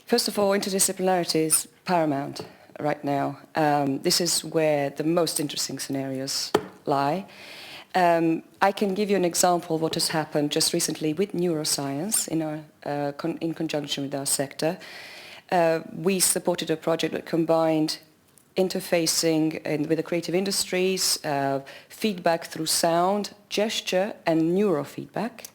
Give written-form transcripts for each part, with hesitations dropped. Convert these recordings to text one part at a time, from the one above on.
First of all, interdisciplinarity is paramount right now. This is where the most interesting scenarios lie. I can give you an example of what has happened just recently with neuroscience in conjunction with our sector. We supported a project that combined interfacing with the creative industries, feedback through sound, gesture and neurofeedback.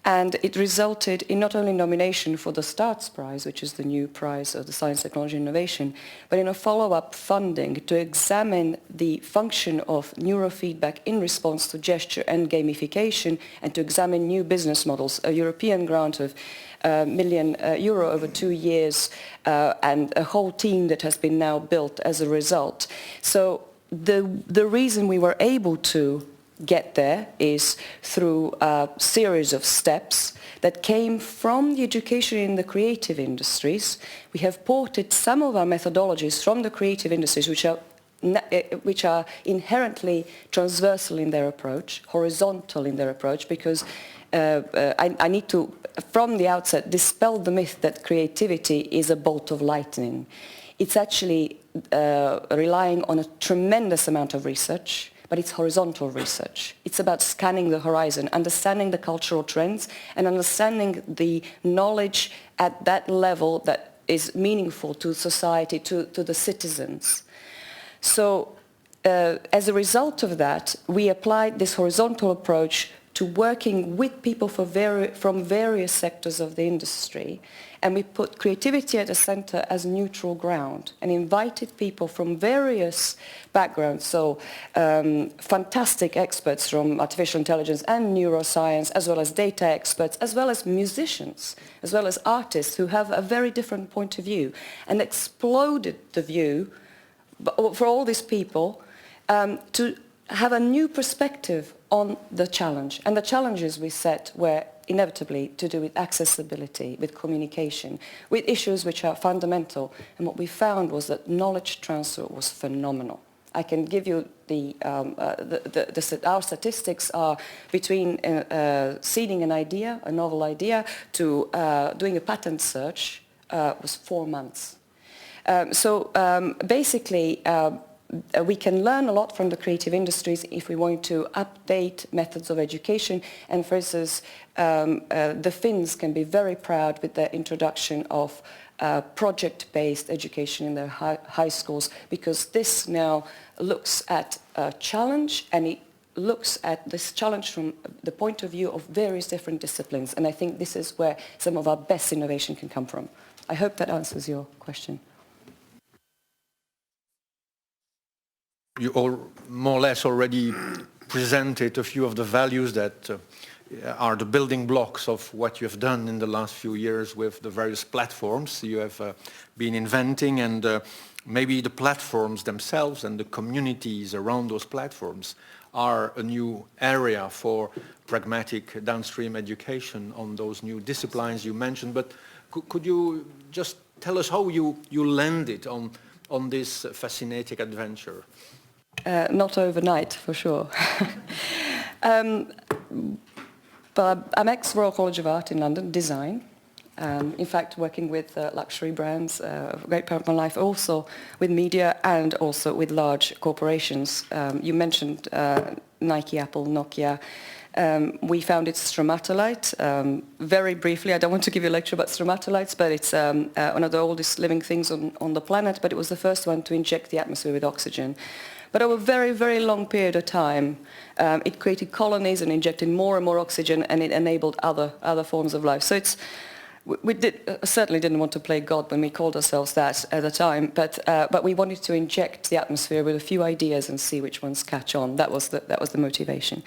And it resulted in not only nomination for the STARTS Prize, which is the new prize of the Science, Technology and Innovation, but in a follow-up funding to examine the function of neurofeedback in response to gesture and gamification, and to examine new business models, a European grant of €1 million over 2 years, and a whole team that has been now built as a result. So the reason we were able to get there is through a series of steps that came from the education in the creative industries. We have ported some of our methodologies from the creative industries, which are inherently transversal in their approach, horizontal in their approach, because I need to, from the outset, dispel the myth that creativity is a bolt of lightning. It's actually relying on a tremendous amount of research, but it's horizontal research. It's about scanning the horizon, understanding the cultural trends, and understanding the knowledge at that level that is meaningful to society, to the citizens. So as a result of that, we applied this horizontal approach to working with people from various sectors of the industry, and we put creativity at the center as neutral ground and invited people from various backgrounds, so fantastic experts from artificial intelligence and neuroscience, as well as data experts, as well as musicians, as well as artists who have a very different point of view, and exploded the view for all these people to have a new perspective on the challenge. And the challenges we set were inevitably to do with accessibility, with communication, with issues which are fundamental. And what we found was that knowledge transfer was phenomenal. I can give you our statistics are between seeding an idea, a novel idea, to doing a patent search was 4 months. Basically, we can learn a lot from the creative industries if we want to update methods of education. And for instance, the Finns can be very proud with the introduction of project-based education in their high schools, because this now looks at a challenge, and it looks at this challenge from the point of view of various different disciplines. And I think this is where some of our best innovation can come from. I hope that answers your question. You all more or less already presented a few of the values that are the building blocks of what you have done in the last few years with the various platforms you have been inventing, and maybe the platforms themselves and the communities around those platforms are a new area for pragmatic downstream education on those new disciplines you mentioned. But could you just tell us how you landed on this fascinating adventure? Not overnight, for sure. But I'm ex-Royal College of Art in London, design. In fact, working with luxury brands, a great part of my life, also with media and also with large corporations. You mentioned Nike, Apple, Nokia. We founded Stromatolite. Very briefly, I don't want to give you a lecture about stromatolites, but it's one of the oldest living things on the planet, but it was the first one to inject the atmosphere with oxygen. But over a very, very long period of time, it created colonies and injected more and more oxygen, and it enabled other forms of life. So we certainly didn't want to play God when we called ourselves that at the time, but we wanted to inject the atmosphere with a few ideas and see which ones catch on. That was the motivation.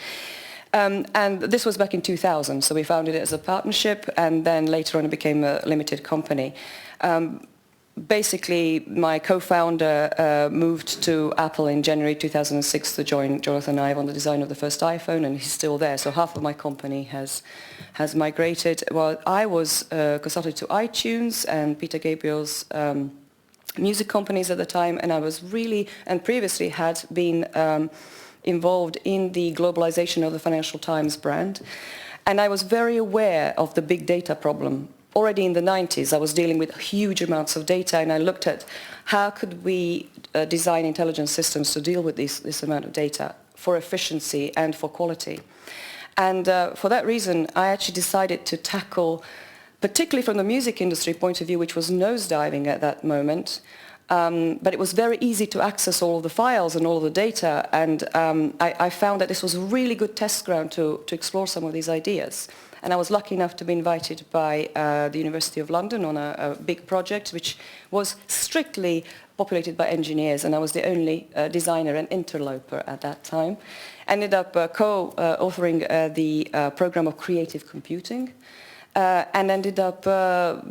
And this was back in 2000, so we founded it as a partnership, and then later on it became a limited company. Basically, my co-founder moved to Apple in January 2006 to join Jonathan and I on the design of the first iPhone, and he's still there. So half of my company has migrated. Well, I was consulted to iTunes and Peter Gabriel's music companies at the time, and I was really, and previously had been involved in the globalization of the Financial Times brand. And I was very aware of the big data problem already in the 90s, I was dealing with huge amounts of data, and I looked at how could we design intelligent systems to deal with this amount of data for efficiency and for quality. And for that reason, I actually decided to tackle, particularly from the music industry point of view, which was nosediving at that moment, but it was very easy to access all of the files and all of the data, and I found that this was a really good test ground to explore some of these ideas. And I was lucky enough to be invited by the University of London on a big project which was strictly populated by engineers, and I was the only designer and interloper at that time. Ended up co-authoring the program of creative computing, and ended up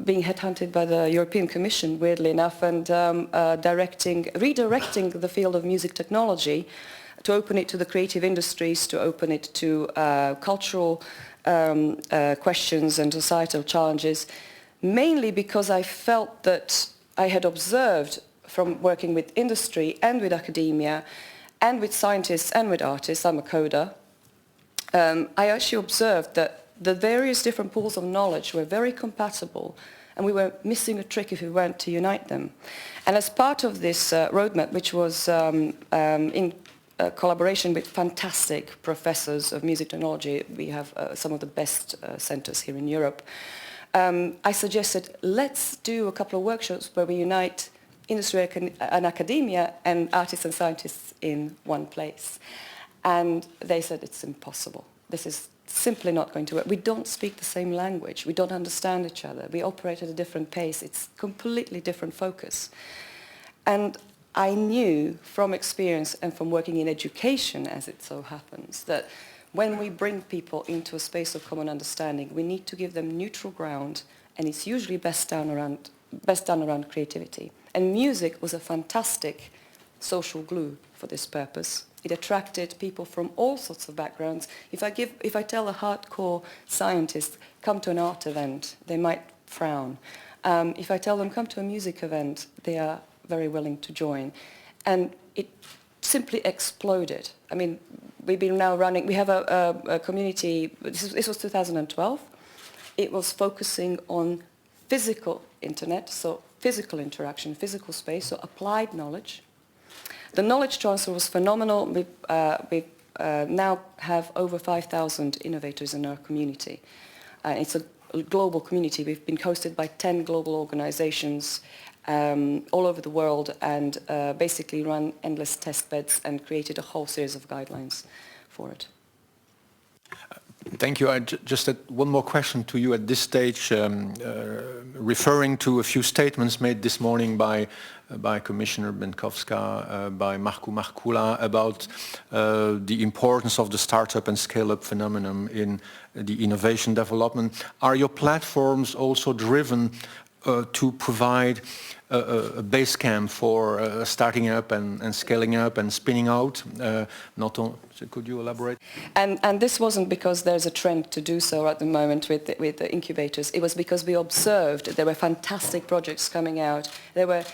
being headhunted by the European Commission, weirdly enough, and redirecting the field of music technology to open it to the creative industries, to open it to cultural questions and societal challenges, mainly because I felt that I had observed from working with industry and with academia and with scientists and with artists, I'm a coder, I actually observed that the various different pools of knowledge were very compatible, and we were missing a trick if we weren't to unite them. And as part of this roadmap, which was in collaboration with fantastic professors of music technology, we have some of the best centers here in Europe, I suggested, let's do a couple of workshops where we unite industry and academia and artists and scientists in one place. And they said, it's impossible. This is simply not going to work. We don't speak the same language. We don't understand each other. We operate at a different pace. It's completely different focus. And I knew from experience and from working in education, as it so happens, that when we bring people into a space of common understanding, we need to give them neutral ground, and it's usually best done around creativity. And music was a fantastic social glue for this purpose. It attracted people from all sorts of backgrounds. If I tell a hardcore scientist, come to an art event, they might frown. If I tell them, come to a music event, they are very willing to join. And it simply exploded. I mean, we've been now running, we have a community, this was 2012. It was focusing on physical internet, so physical interaction, physical space, so applied knowledge. The knowledge transfer was phenomenal. We now have over 5,000 innovators in our community. It's a global community. We've been hosted by 10 global organizations all over the world, and basically run endless test beds and created a whole series of guidelines for it. Thank you. I just had one more question to you at this stage, referring to a few statements made this morning by Commissioner Binkowska, by Markku Markkula, about the importance of the startup and scale-up phenomenon in the innovation development. Are your platforms also driven to provide a base camp for starting up and scaling up and spinning out? So could you elaborate? And this wasn't because there's a trend to do so at the moment with the incubators. It was because we observed there were fantastic projects coming out. There were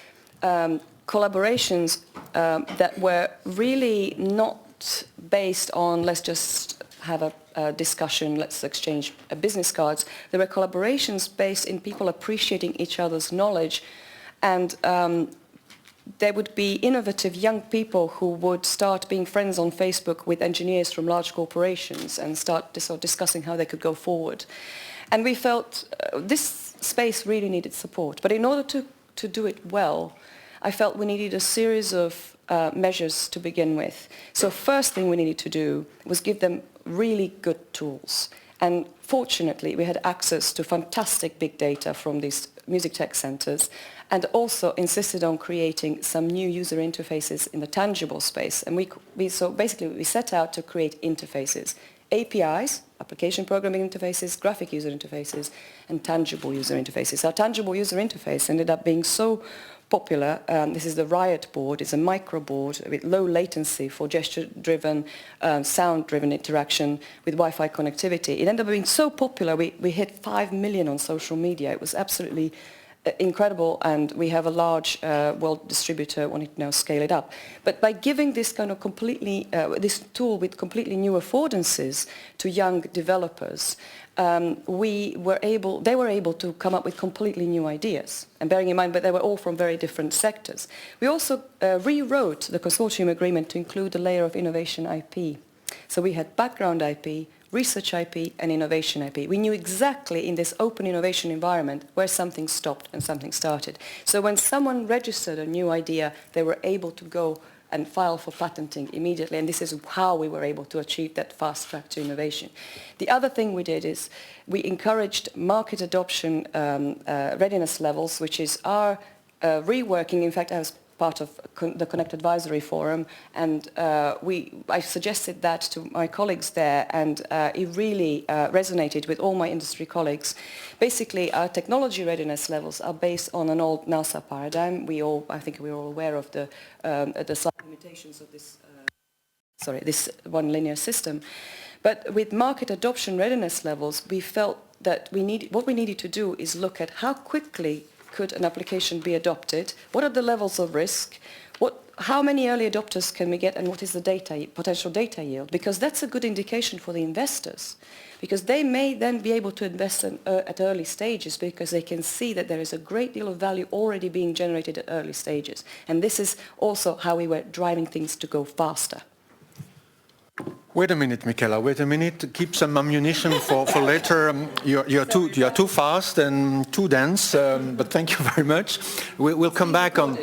collaborations that were really not based on let's just have a discussion, let's exchange business cards. There were collaborations based in people appreciating each other's knowledge, and there would be innovative young people who would start being friends on Facebook with engineers from large corporations and start discussing how they could go forward. And we felt this space really needed support. But in order to do it well, I felt we needed a series of measures to begin with. So first thing we needed to do was give them really good tools. And fortunately, we had access to fantastic big data from these music tech centers, and also insisted on creating some new user interfaces in the tangible space. And so basically we set out to create interfaces, APIs, application programming interfaces, graphic user interfaces, and tangible user interfaces. Our tangible user interface ended up being so popular. This is the Riot board. It's a micro board with low latency for gesture-driven, sound-driven interaction with Wi-Fi connectivity. It ended up being so popular, we hit 5 million on social media. It was absolutely incredible, and we have a large world distributor wanting to now scale it up. But by giving this kind of completely, this tool with completely new affordances to young developers, they were able to come up with completely new ideas. And bearing in mind, but they were all from very different sectors. We also rewrote the consortium agreement to include a layer of innovation IP. So we had background IP, research IP and innovation IP. We knew exactly in this open innovation environment where something stopped and something started. So when someone registered a new idea, they were able to go and file for patenting immediately, and this is how we were able to achieve that fast track to innovation. The other thing we did is we encouraged market adoption readiness levels, which is our reworking. In fact, I was part of the Connect Advisory Forum, and I suggested that to my colleagues there, and it really resonated with all my industry colleagues. Basically, our technology readiness levels are based on an old NASA paradigm. I think we're all aware of the slight limitations of this, this one linear system. But with market adoption readiness levels, we felt that what we needed to do is look at how quickly could an application be adopted, what are the levels of risk, how many early adopters can we get, and what is the potential data yield? Because that's a good indication for the investors, because they may then be able to invest at early stages, because they can see that there is a great deal of value already being generated at early stages. And this is also how we were driving things to go faster. Wait a minute, Michela, wait a minute. Keep some ammunition for later. You're too fast and too dense, but thank you very much. We'll come back on...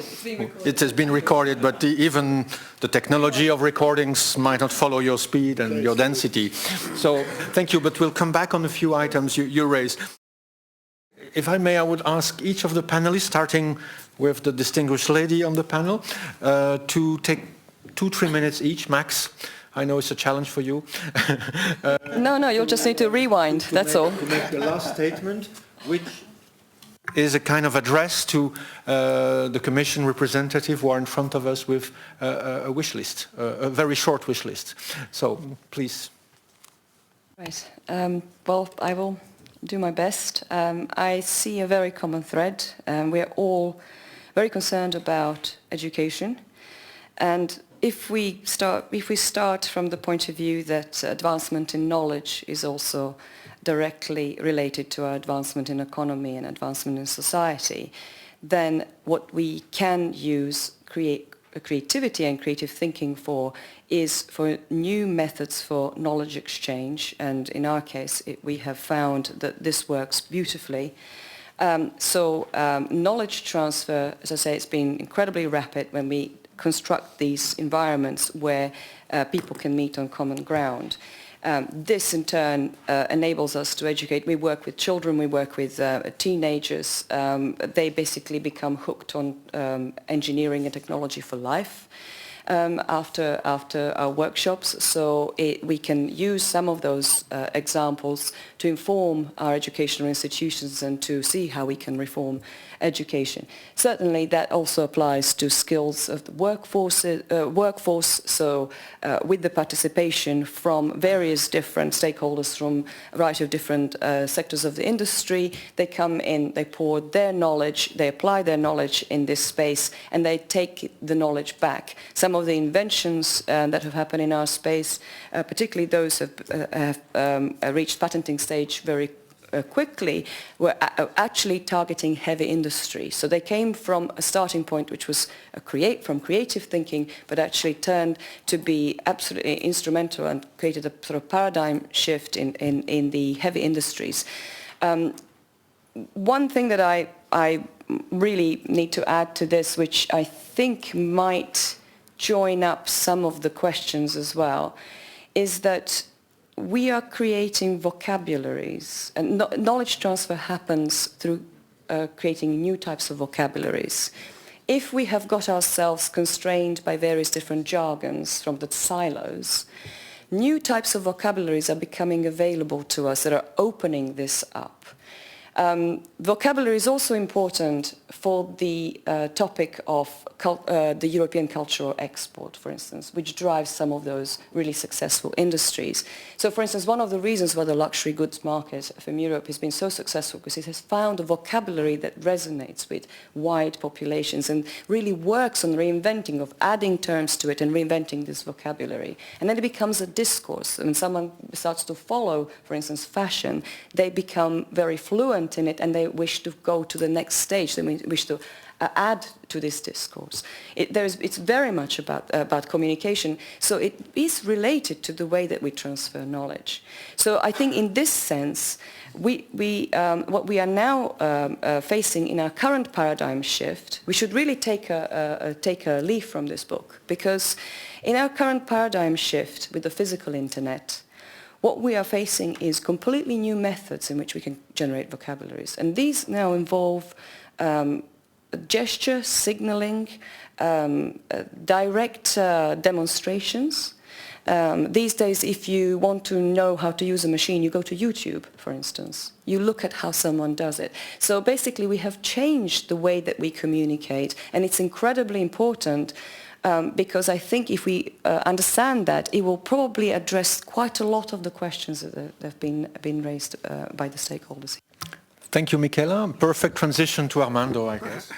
It has been recorded, but even the technology of recordings might not follow your speed and your density. So thank you, but we'll come back on a few items you raised. If I may, I would ask each of the panelists, starting with the distinguished lady on the panel, to take 2-3 minutes each, max. I know it's a challenge for you. No, you'll just need to rewind, that's all. To make the last statement, which is a kind of address to the Commission representative who are in front of us with a wish list, a very short wish list. So, please. Right. Well, I will do my best. I see a very common thread. We're all very concerned about education, and if we start from the point of view that advancement in knowledge is also directly related to our advancement in economy and advancement in society, then what we can use creativity and creative thinking for is for new methods for knowledge exchange, and in our case we have found that this works beautifully. Knowledge transfer, as I say, it's been incredibly rapid when we construct these environments where people can meet on common ground. This in turn enables us to educate. We work with children, we work with teenagers. They basically become hooked on engineering and technology for life after our workshops. So we can use some of those examples to inform our educational institutions and to see how we can reform education. Certainly that also applies to skills of the workforce, so with the participation from various different stakeholders from a variety of different sectors of the industry. They come in, they pour their knowledge, they apply their knowledge in this space, and they take the knowledge back. Some of the inventions that have happened in our space, particularly those have reached patenting stage very quickly, were actually targeting heavy industry. So they came from a starting point which was from creative thinking, but actually turned to be absolutely instrumental and created a sort of paradigm shift in the heavy industries. One thing that I really need to add to this, which I think might join up some of the questions as well, is that we are creating vocabularies, and knowledge transfer happens through creating new types of vocabularies. If we have got ourselves constrained by various different jargons from the silos, new types of vocabularies are becoming available to us that are opening this up. Vocabulary is also important for the topic of the European cultural export, for instance, which drives some of those really successful industries. So, for instance, one of the reasons why the luxury goods market from Europe has been so successful because it has found a vocabulary that resonates with wide populations and really works on reinventing, of adding terms to it and reinventing this vocabulary. And then it becomes a discourse. When someone starts to follow, for instance, fashion, they become very fluent in it and they wish to go to the next stage. They wish to add to this discourse. It's very much about communication, so it is related to the way that we transfer knowledge. So I think in this sense, what we are now facing in our current paradigm shift, we should really take a leaf from this book, because in our current paradigm shift with the physical internet, what we are facing is completely new methods in which we can generate vocabularies. And these now involve gesture, signaling, direct demonstrations. These days, if you want to know how to use a machine, you go to YouTube, for instance. You look at how someone does it. So basically, we have changed the way that we communicate, and it's incredibly important because I think if we understand that, it will probably address quite a lot of the questions that have been raised by the stakeholders. Thank you, Michela. Perfect transition to Armando, I guess.